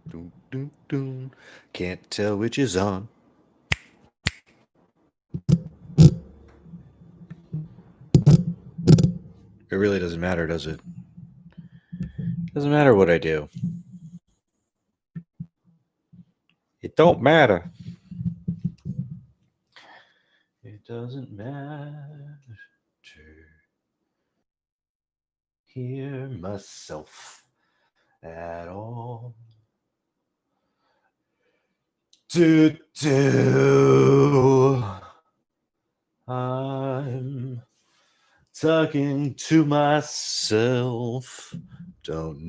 Dun, dun, dun. Can't tell which is on. It really doesn't matter, does it? Doesn't matter what I do. It don't matter. It doesn't matter to hear myself at all. Do. I'm talking to myself. Don't.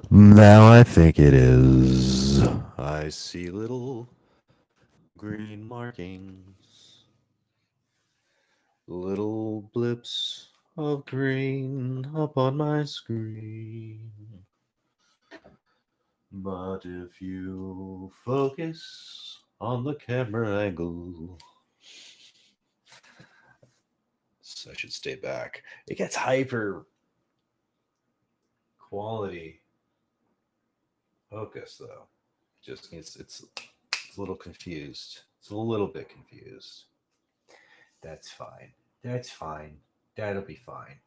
Now I think it is. I see little green markings, little blips of green up on my screen. But if you focus on the camera angle, I should stay back. It gets hyper quality focus though. Just it's a little confused. It's a little bit confused. That's fine. That's fine. That'll be fine.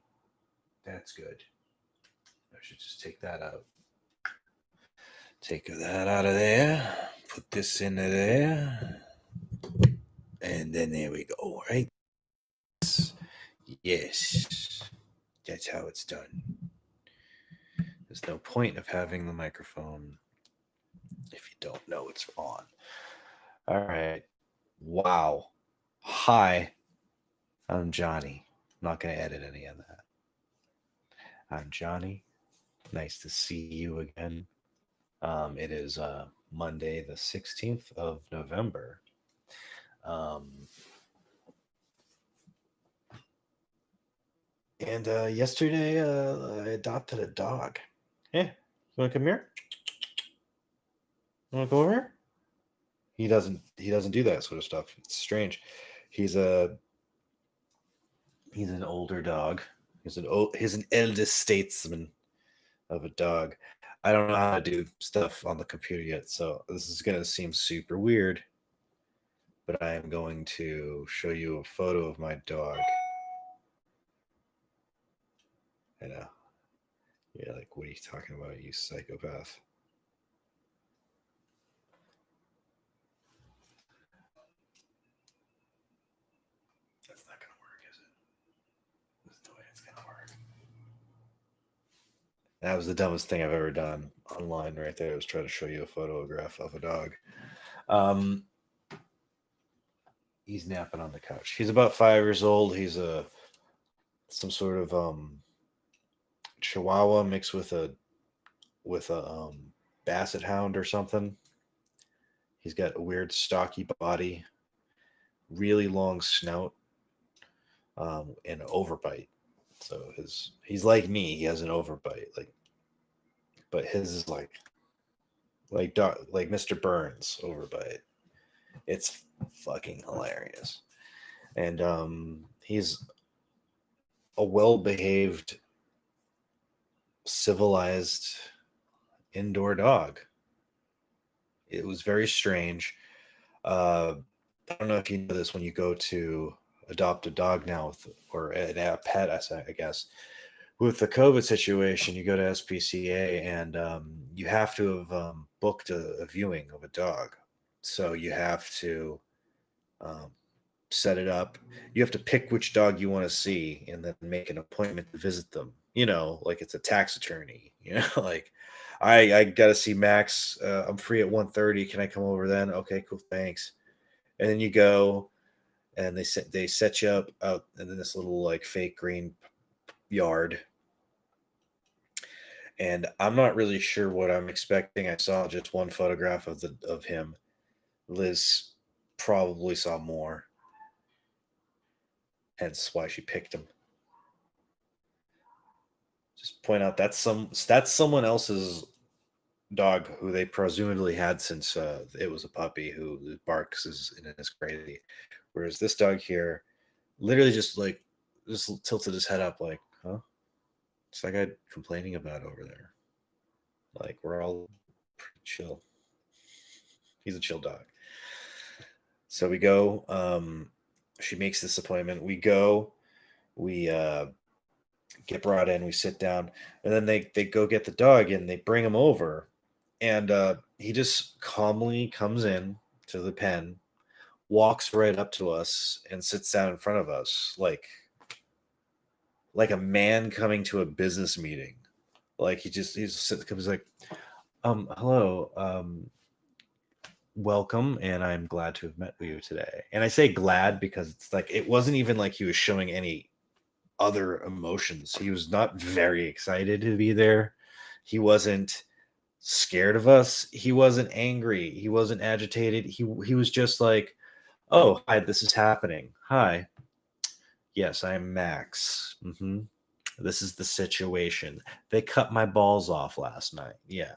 That's good. I should just take that out. Take that out of there. Put this into there. And then there we go, right? Yes. That's how it's done. There's no point of having the microphone if you don't know it's on. All right. Wow. Hi. I'm Johnny. I'm not going to edit any of that. I'm Johnny. Nice to see you again. It is Monday, the 16th of November. Um, and yesterday, I adopted a dog. Hey, you want to come here? You want to go over here? He doesn't. He doesn't do that sort of stuff. It's strange. He's a. He's an older dog. He's an elder statesman of a dog. I don't know how to do stuff on the computer yet, so this is gonna seem super weird. But I am going to show you a photo of my dog. I know. Yeah, like, what are you talking about, you psychopath? That's not gonna work, is it? There's no way it's gonna work. That was the dumbest thing I've ever done online right there. I was trying to show you a photograph of a dog. Um, he's napping on the couch. He's about 5 years old. He's a some sort of Chihuahua mixed with a Basset Hound or something. He's got a weird stocky body, really long snout, and an overbite. So he's like me. He has an overbite, but his is like Mr. Burns overbite. It's fucking hilarious, and he's a well behaved, civilized indoor dog. It was very strange. I don't know if you know this when you go to adopt a dog now or a pet, I guess. With the COVID situation, you go to SPCA and you have to have booked a viewing of a dog. So you have to um, set it up. You have to pick which dog you want to see and then make an appointment to visit them. Like it's a tax attorney. Like I got to see Max. I'm free at 1:30. Can I come over then? Okay, cool. Thanks. And then you go and they set you up out in this little like fake green yard. And I'm not really sure what I'm expecting. I saw just one photograph of him. Liz probably saw more, hence why she picked him. Just point out that's someone else's dog who they presumably had since it was a puppy who barks is crazy. Whereas this dog here, literally just like just tilted his head up, like, huh? It's that guy complaining about over there. Like, we're all pretty chill. He's a chill dog. So we go. She makes this appointment. We go. We get brought in. We sit down, and then they go get the dog and they bring him over, and he just calmly comes in to the pen, walks right up to us, and sits down in front of us, like a man coming to a business meeting. Like he comes like, hello, welcome, and I'm glad to have met you today. And I say glad because it's like it wasn't even like he was showing any other emotions. He was not very excited to be there. He wasn't scared of us. He wasn't angry. He wasn't agitated. He was just like, "Oh, hi, this is happening. Hi. Yes, I am Max. This is the situation. They cut my balls off last night. Yeah.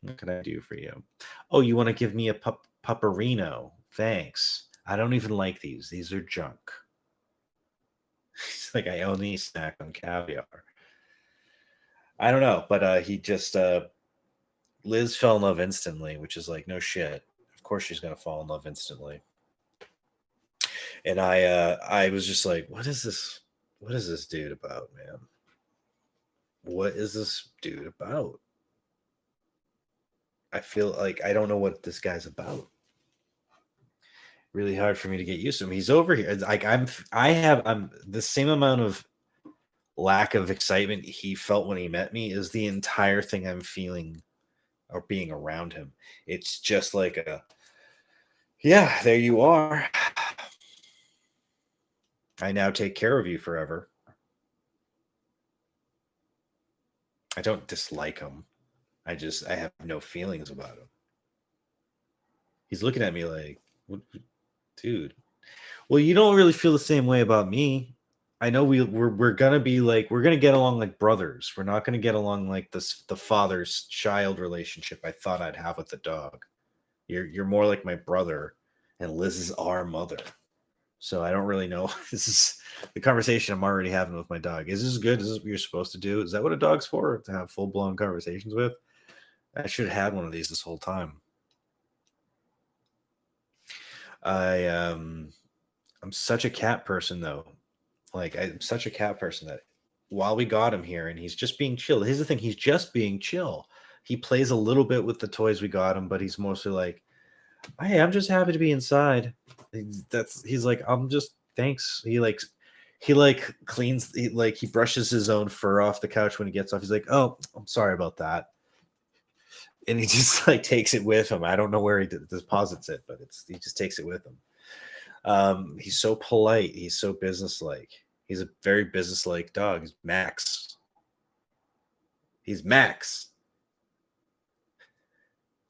What can I do for you? Oh, you want to give me a pupperino? Thanks. I don't even like these. These are junk." It's like I only snack on caviar. I don't know, but he just Liz fell in love instantly, which is like no shit. Of course she's gonna fall in love instantly. And I was just like, what is this? What is this dude about, man? What is this dude about? I feel like I don't know what this guy's about. Really hard for me to get used to him. He's over here. Like I'm the same amount of lack of excitement he felt when he met me is the entire thing I'm feeling or being around him. It's just like yeah, there you are. I now take care of you forever. I don't dislike him. I have no feelings about him. He's looking at me like, what, dude. Well, you don't really feel the same way about me. I know we're gonna be like we're gonna get along like brothers. We're not gonna get along like the father's child relationship I thought I'd have with the dog. You're more like my brother, and Liz is our mother. So I don't really know. This is the conversation I'm already having with my dog. Is this good? Is this what you're supposed to do? Is that what a dog's for? To have full blown conversations with? I should have had one of these this whole time. I'm such a cat person though. Like I'm such a cat person that while we got him here and he's just being chill. Here's the thing, he's just being chill. He plays a little bit with the toys we got him, but he's mostly like, hey, I'm just happy to be inside. He's like, I'm just thanks. He cleans he brushes his own fur off the couch when he gets off. He's like, oh, I'm sorry about that. And he just like takes it with him. I don't know where he deposits it, but he just takes it with him. He's so polite. He's so businesslike. He's a very businesslike dog. He's Max. He's Max.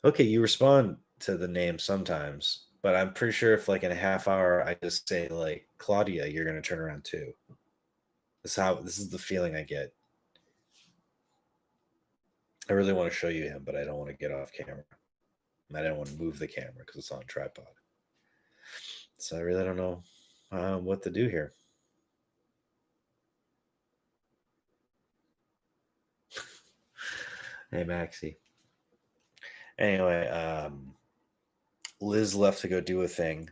Okay, you respond to the name sometimes, but I'm pretty sure if like in a half hour I just say like Claudia, you're gonna turn around too. This is the feeling I get. I really want to show you him, but I don't want to get off camera. I don't want to move the camera because it's on tripod. So I really don't know what to do here. Hey, Maxie. Anyway, Liz left to go do a thing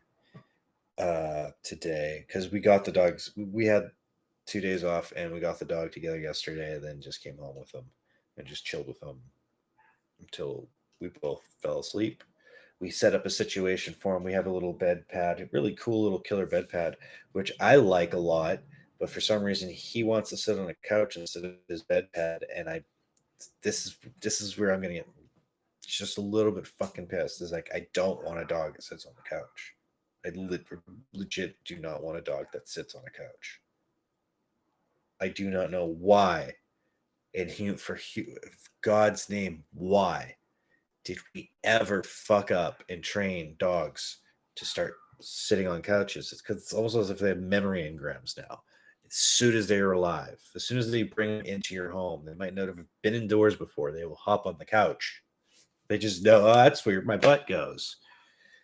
today because we got the dogs. We had 2 days off and we got the dog together yesterday, and then just came home with them and just chilled with them until we both fell asleep. We set up a situation for him. We have a little bed pad, a really cool little killer bed pad, which I like a lot. But for some reason, he wants to sit on a couch instead of his bed pad, and this is where I'm gonna get just a little bit fucking pissed. Is like I don't want a dog that sits on the couch. I legit do not want a dog that sits on a couch. I do not know why. And for God's name, why did we ever fuck up and train dogs to start sitting on couches? It's because it's almost as if they have memory engrams now. As soon as they are alive, as soon as they bring them into your home, they might not have been indoors before. They will hop on the couch. They just know, oh, that's where my butt goes.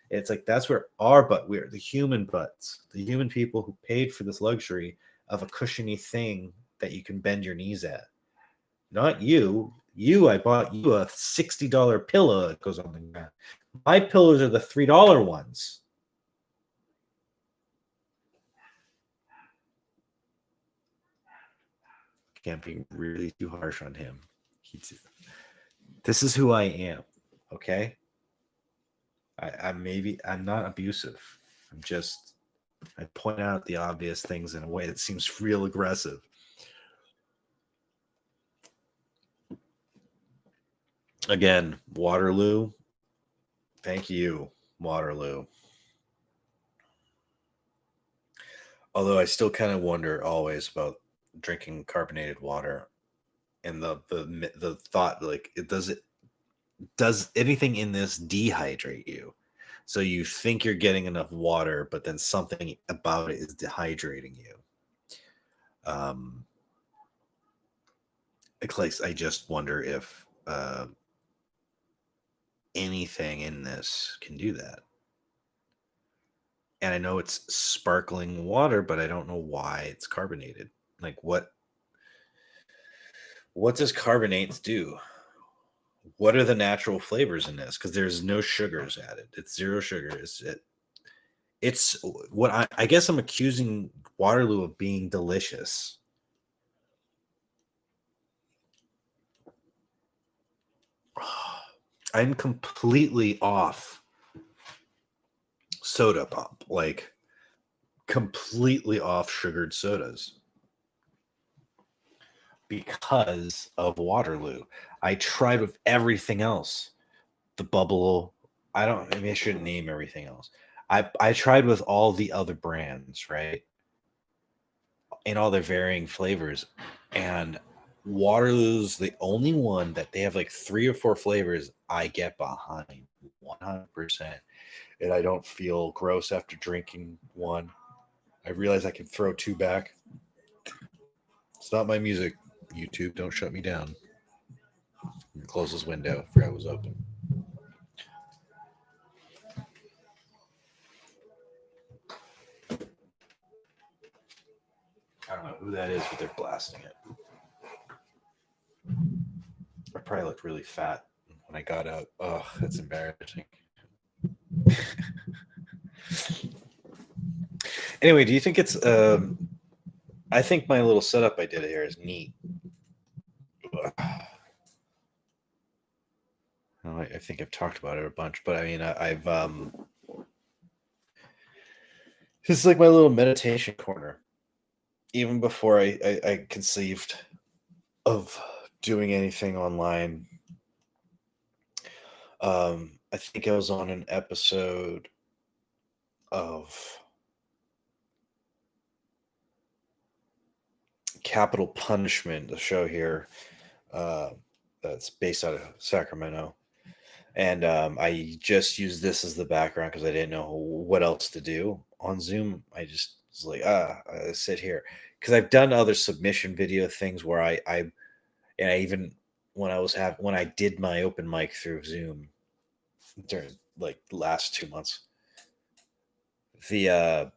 It's like that's where our butt, we're the human butts, the human people who paid for this luxury of a cushiony thing that you can bend your knees at. Not you. You, I bought you a $60 pillow that goes on the ground. My pillows are the $3 ones. Can't be really too harsh on him. This is who I am. Okay. I'm not abusive. I point out the obvious things in a way that seems real aggressive. Again, Waterloo. Thank you, Waterloo. Although I still kind of wonder always about drinking carbonated water and the thought, like, does anything in this dehydrate you? So you think you're getting enough water, but then something about it is dehydrating you. I just wonder if anything in this can do that. And I know it's sparkling water, but I don't know why it's carbonated. Like what does carbonates do? What are the natural flavors in this? Because there's no sugars added. It's zero sugar. It's what I guess I'm accusing Waterloo of being delicious. I'm completely off soda pop, like completely off sugared sodas because of Waterloo. I tried with everything else. The bubble. I shouldn't name everything else. I tried with all the other brands, right? In all their varying flavors. And Waterloo's the only one that they have like 3 or 4 flavors I get behind 100%. And I don't feel gross after drinking one. I realize I can throw 2 back. It's not my music. YouTube, don't shut me down. Close this window. Forgot it was open. I don't know who that is, but they're blasting it. I probably looked really fat when I got out. Oh, that's embarrassing. Anyway, do you think it's I think my little setup I did here is neat. I think I've talked about it a bunch, but I mean, I've this is like my little meditation corner. Even before I conceived of doing anything online, I think I was on an episode of Capital Punishment, the show here that's based out of Sacramento. And I just used this as the background because I didn't know what else to do on Zoom. I just was like, I sit here because I've done other submission video things where I even when I did my open mic through Zoom during like the last 2 months, I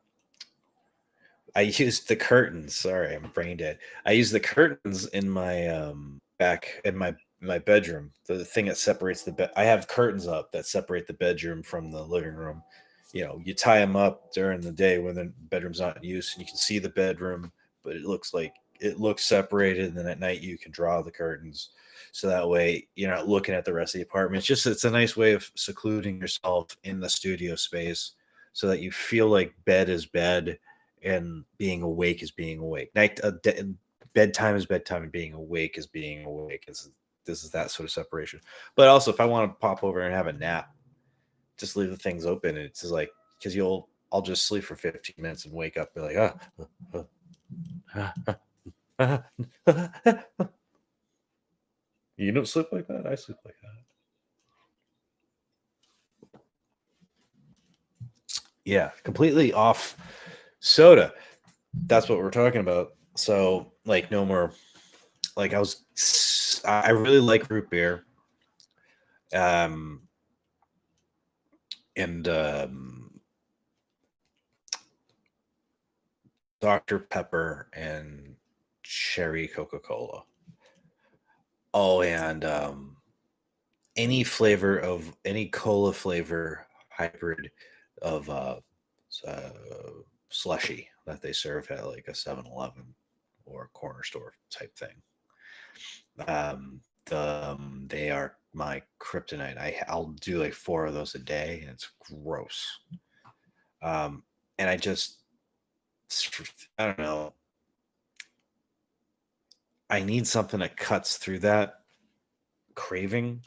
used the curtains. Sorry, I'm brain dead. I used the curtains in my back in my bedroom. The thing that separates the bed. I have curtains up that separate the bedroom from the living room. You tie them up during the day when the bedroom's not in use, and you can see the bedroom, but it looks separated. And then at night you can draw the curtains, so that way you're not looking at the rest of the apartment. It's a nice way of secluding yourself in the studio space, so that you feel like bed is bed and being awake is being awake. Bedtime is bedtime, and being awake is being awake. This is that sort of separation. But also, if I want to pop over and have a nap, just leave the things open. And it's just like because I'll just sleep for 15 minutes and wake up and be like, you don't sleep like that. I sleep like that. Yeah, completely off soda. That's what we're talking about. So like no more. Like I really like root beer. And Dr. Pepper and cherry Coca-Cola. Oh, and any flavor of any cola flavor hybrid of uh, slushy that they serve at like a 7-Eleven or a corner store type thing. They are my kryptonite. I'll do like 4 of those a day, and it's gross. And I don't know. I need something that cuts through that craving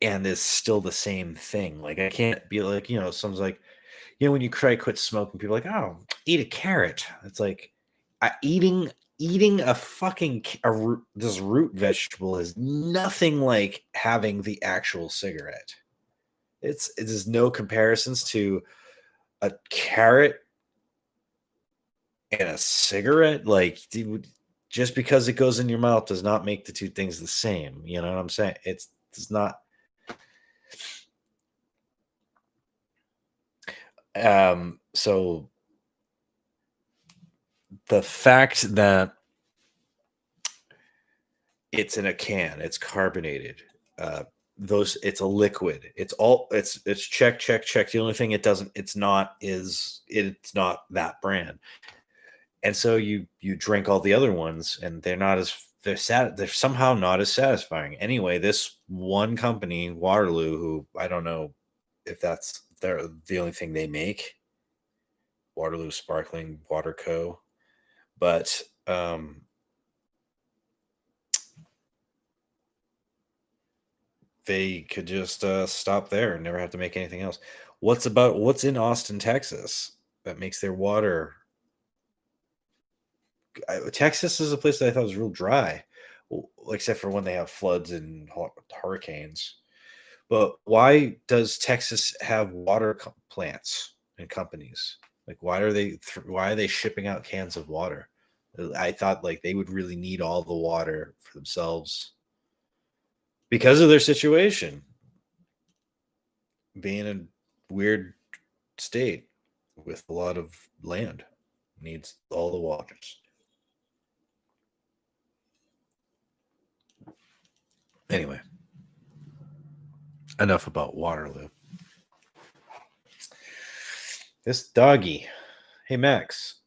and is still the same thing. Like I can't be like, someone's like, when you try to quit smoking, people are like, oh, eat a carrot. It's like eating a fucking this root vegetable is nothing like having the actual cigarette. It is no comparisons to a carrot and a cigarette. Like, dude, just because it goes in your mouth does not make the two things the same. You know what I'm saying? It's not. So the fact that it's in a can, it's carbonated, it's a liquid, it's check. The only thing it's not that brand. And so you drink all the other ones and they're somehow not as satisfying. Anyway, this one company, Waterloo, who I don't know if that's the only thing they make, Waterloo Sparkling Water Co. But they could just stop there and never have to make anything else. What's in Austin, Texas that makes their water? Texas is a place that I thought was real dry, except for when they have floods and hurricanes. But why does Texas have water plants and companies? Like, why are they shipping out cans of water? I thought like they would really need all the water for themselves because of their situation, being a weird state with a lot of land, needs all the waters. Anyway, enough about Waterloo. This doggy. Hey, Max.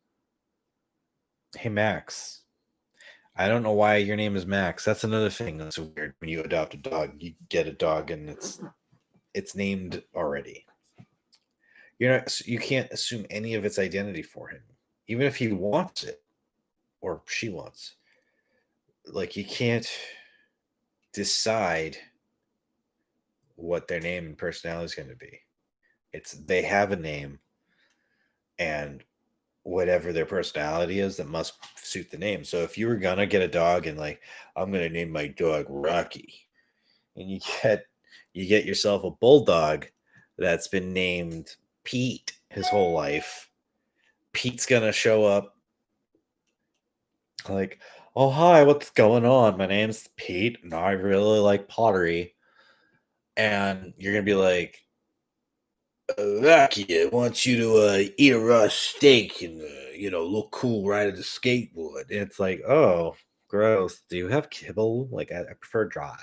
I don't know why your name is Max. That's another thing that's weird. When you adopt a dog, you get a dog and it's named already. You can't assume any of its identity for him, even if he wants it or she wants. Like, you can't decide what their name and personality is going to be. They have a name, and whatever their personality is, that must suit the name. So if you were gonna get a dog and like, I'm gonna name my dog Rocky, and you get yourself a bulldog that's been named Pete his whole life, Pete's gonna show up like, oh hi, what's going on? My name's Pete, and I really like pottery. And you're gonna be like, Rocky, I want you to eat a raw steak and look cool riding the skateboard. And it's like, oh, gross. Do you have kibble? Like, I prefer dry.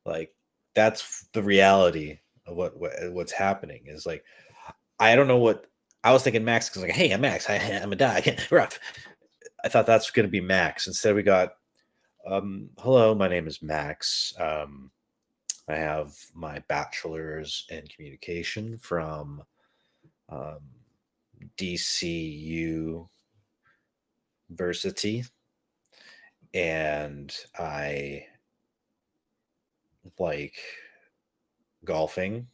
Like, that's the reality of what's happening. Is like, I don't know what I was thinking. Max was like, hey, I'm Max. I'm a dog. Rough. I thought that's going to be Max. Instead, we got, hello, my name is Max. I have my bachelor's in communication from DCU University, and I like golfing.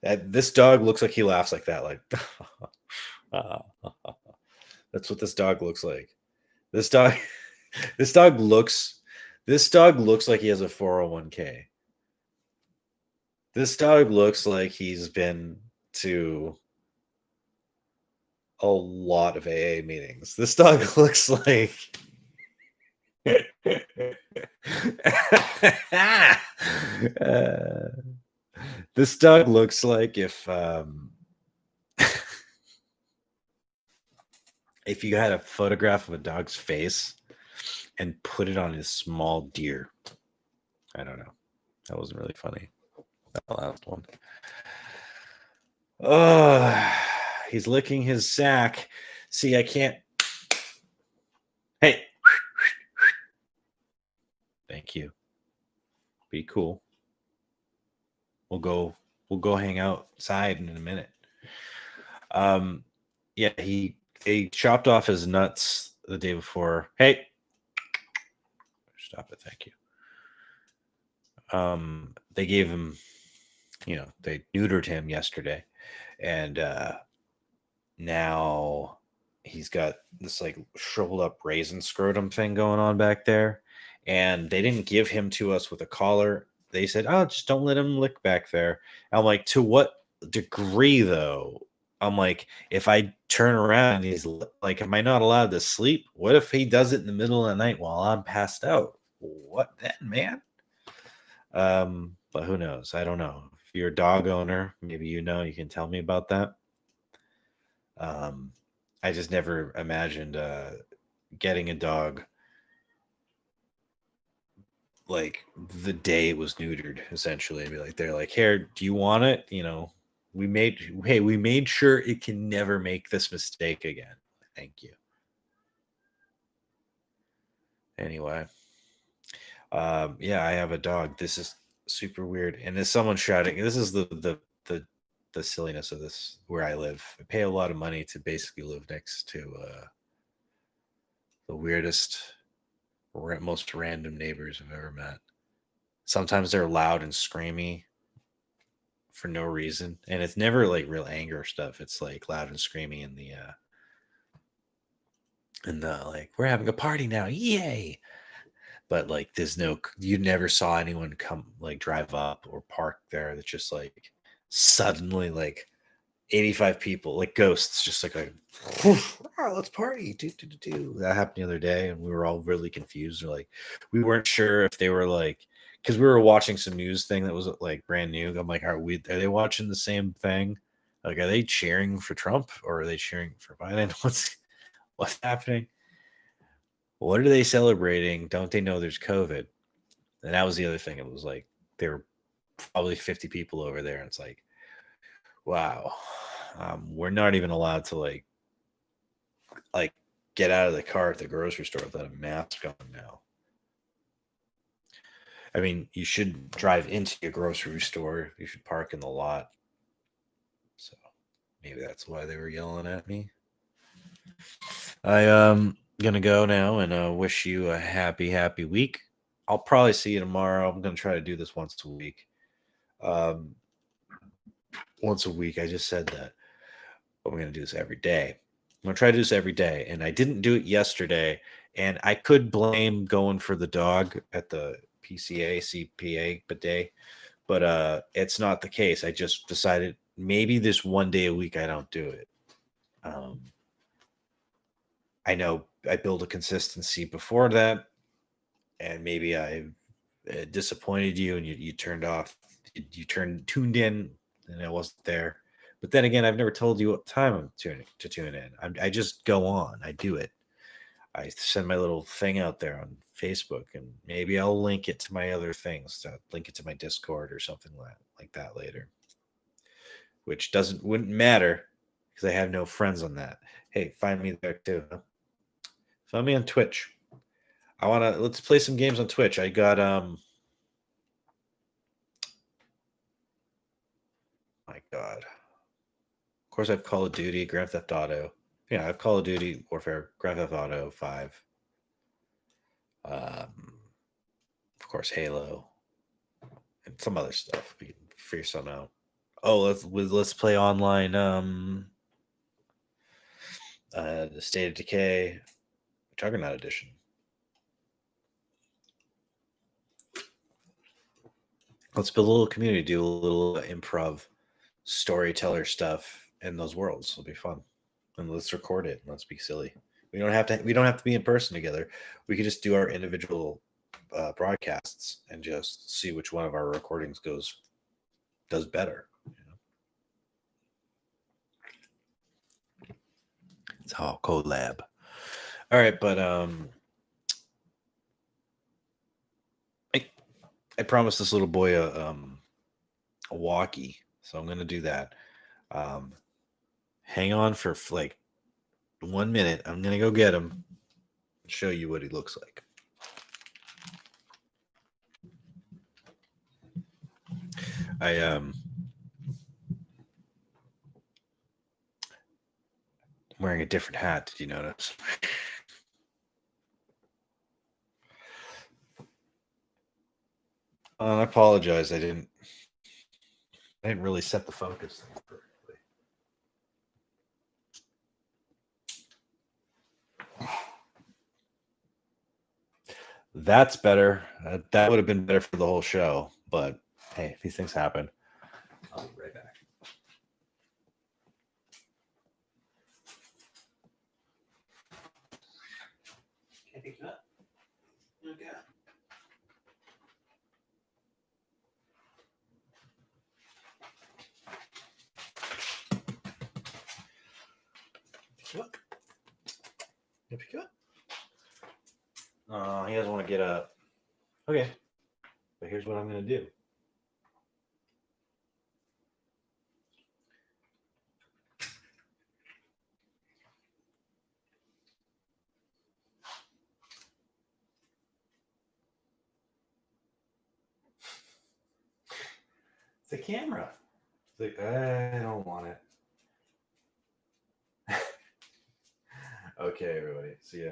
This dog looks like he laughs like that. Like, that's what this dog looks like. This dog looks like he has a 401k. This dog looks like he's been to a lot of AA meetings. This dog looks like this dog looks like if if you had a photograph of a dog's face and put it on his small deer. I don't know. That wasn't really funny. That last one. Oh, he's licking his sack. See, I can't. Hey. Thank you. Be cool. We'll go hang outside in a minute. Yeah, they chopped off his nuts the day before. Hey. Stop it, thank you. They gave him, they neutered him yesterday, and now he's got this like shriveled up raisin scrotum thing going on back there, and they didn't give him to us with a collar. They said, "Oh, just don't let him lick back there." I'm like, to what degree though? I'm like, if I turn around and he's like, am I not allowed to sleep? What if he does it in the middle of the night while I'm passed out? What then, man? But who knows? I don't know. If you're a dog owner, maybe you can tell me about that. I just never imagined getting a dog like the day it was neutered. Essentially, I'd be like, they're like, "Here, do you want it?" We made sure it can never make this mistake again. Thank you. Anyway, yeah, I have a dog. This is super weird, and there's someone shouting. This is the silliness of this where I live. I pay a lot of money to basically live next to the weirdest, most random neighbors I've ever met. Sometimes they're loud and screamy for no reason, and it's never like real anger stuff. It's like loud and screamy in the like we're having a party now, yay! But like there's no, you never saw anyone come like drive up or park there. That's just like suddenly like 85 people, like ghosts, just like, oh, let's party. Do. That happened the other day, and we were all really confused. We're like, we weren't sure if they were like, because we were watching some news thing that was like brand new. I'm like, are they watching the same thing? Like, are they cheering for Trump or are they cheering for Biden? What's happening? What are they celebrating? Don't they know there's COVID? And that was the other thing. It was like there were probably 50 people over there, and it's like, wow, we're not even allowed to like get out of the car at the grocery store without a mask on now. I mean, you should drive into your grocery store. You should park in the lot. So maybe that's why they were yelling at me. I gonna go now and wish you a happy week. I'll probably see you tomorrow. I'm gonna try to do this once a week. Um, once a week. I just said that, but we're gonna do this every day. I'm gonna try to do this every day, and I didn't do it yesterday. And I could blame going for the dog at the PCA CPA bidet, but it's not the case. I just decided maybe this one day a week I don't do it. Um, I know I build a consistency before that, and maybe I disappointed you, and you turned off, you tuned in, and I wasn't there. But then again, I've never told you what time I'm tune in. I just go on. I do it. I send my little thing out there on Facebook, and maybe I'll link it to my other things. Link it to my Discord or something like that later. Which wouldn't matter because I have no friends on that. Hey, find me there too. Huh? Find me on Twitch. Let's play some games on Twitch. I got my God. Of course I have Call of Duty, Grand Theft Auto. Yeah, I have Call of Duty, Warfare, Grand Theft Auto 5. Of course, Halo, and some other stuff. We can figure something out. Oh, let's play online. The State of Decay, Juggernaut Edition. Let's build a little community, do a little improv, storyteller stuff in those worlds. It'll be fun, and let's record it. Let's be silly. We don't have to be in person together. We could just do our individual broadcasts and just see which one of our recordings does better. Oh, collab. All right, but I promised this little boy a walkie, so I'm gonna do that. Um, hang on for like 1 minute. I'm gonna go get him and show you what he looks like. I'm wearing a different hat. Did you notice? I apologize. I didn't really set the focus thing perfectly. That's better. That would have been better for the whole show. But hey, these things happen. I'll be right back. Can I pick you up? Okay. Pick you up. Can I pick you up? He doesn't want to get up. Okay. But here's what I'm going to do. It's a camera. It's like, I don't want it. Okay, everybody. See ya.